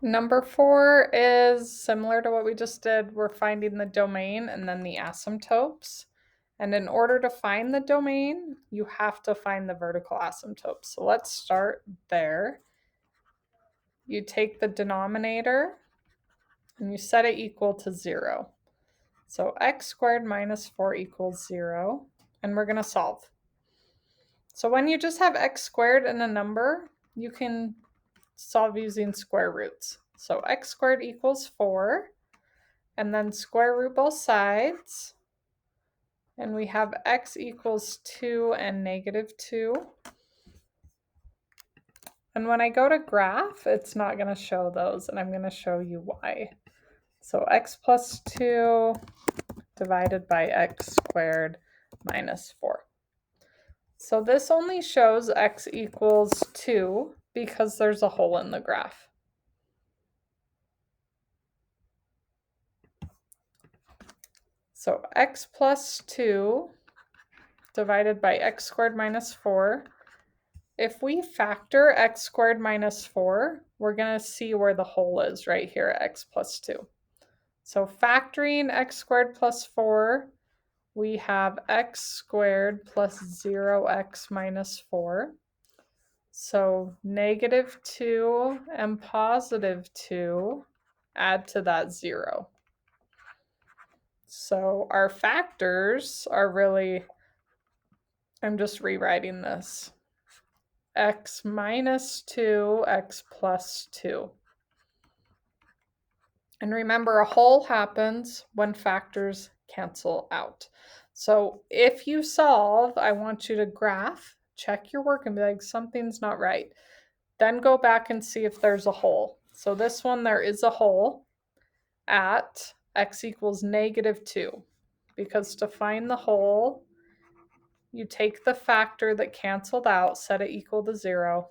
Number 4 is similar to what we just did. We're finding the domain and then the asymptotes. And in order to find the domain, you have to find the vertical asymptote. So let's start there. You take the denominator and you set it equal to 0. So x squared minus 4 equals 0. And we're going to solve. So when you just have x squared and a number, you can solve using square roots. So x squared equals 4, and then square root both sides, and we have x equals 2 and negative 2. And when I go to graph, it's not going to show those, and I'm going to show you why. So x plus 2 divided by x squared minus 4. So this only shows x equals 2 because there's a hole in the graph. So x plus 2 divided by x squared minus 4. If we factor x squared minus 4, we're going to see where the hole is right here at x plus 2. So factoring x squared plus 4, we have x squared plus 0x minus 4. So negative 2 and positive 2 add to that 0. So our factors are really, I'm just rewriting this, x minus 2, x plus 2. And remember, a hole happens when factors cancel out. So if you solve, I want you to graph, check your work, and be like, something's not right. Then go back and see if there's a hole. So this one, there is a hole at x equals negative 2. Because to find the hole, you take the factor that canceled out, set it equal to 0,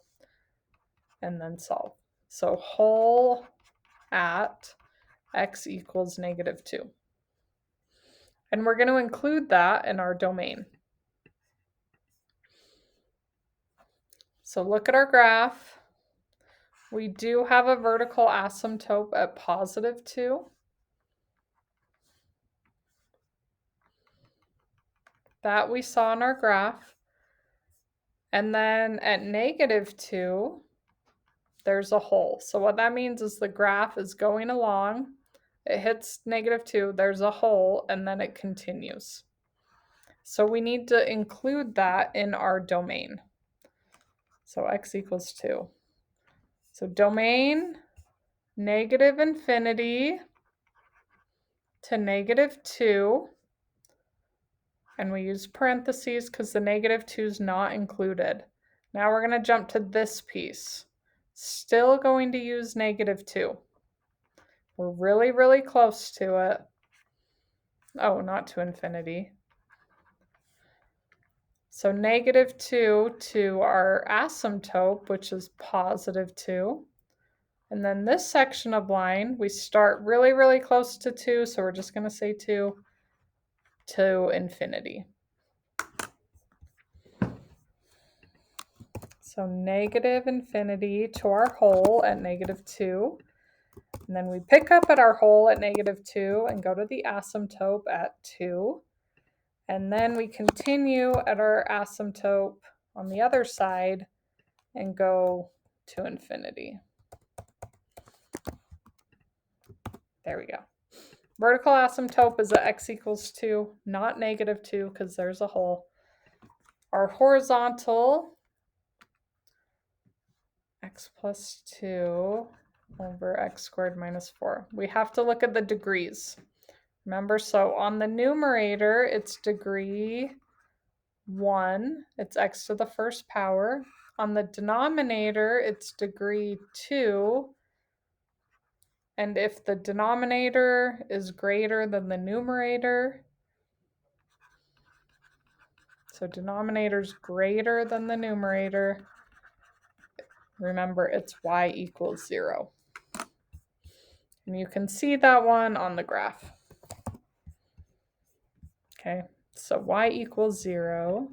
and then solve. So hole at x equals negative 2. And we're going to include that in our domain. So look at our graph. We do have a vertical asymptote at positive 2. That we saw in our graph. And then at negative 2, there's a hole. So what that means is the graph is going along. It hits negative 2, there's a hole, and then it continues. So we need to include that in our domain. So x equals 2. So domain, negative infinity to negative 2. And we use parentheses because the negative 2 is not included. Now we're going to jump to this piece. Still going to use negative 2. We're really, really close to it. Oh, not to infinity. So negative 2 to our asymptote, which is positive 2. And then this section of line, we start really, really close to 2, so we're just going to say 2 to infinity. So negative infinity to our hole at negative 2. And then we pick up at our hole at negative 2 and go to the asymptote at 2. And then we continue at our asymptote on the other side and go to infinity. There we go. Vertical asymptote is at x equals 2, not negative 2 because there's a hole. Our horizontal, x plus 2 over x squared minus 4. We have to look at the degrees. Remember, so on the numerator, it's degree 1. It's x to the first power. On the denominator, it's degree 2. And if the denominator is greater than the numerator, so denominator is greater than the numerator, remember it's y equals 0. And you can see that one on the graph. Okay, so y equals 0.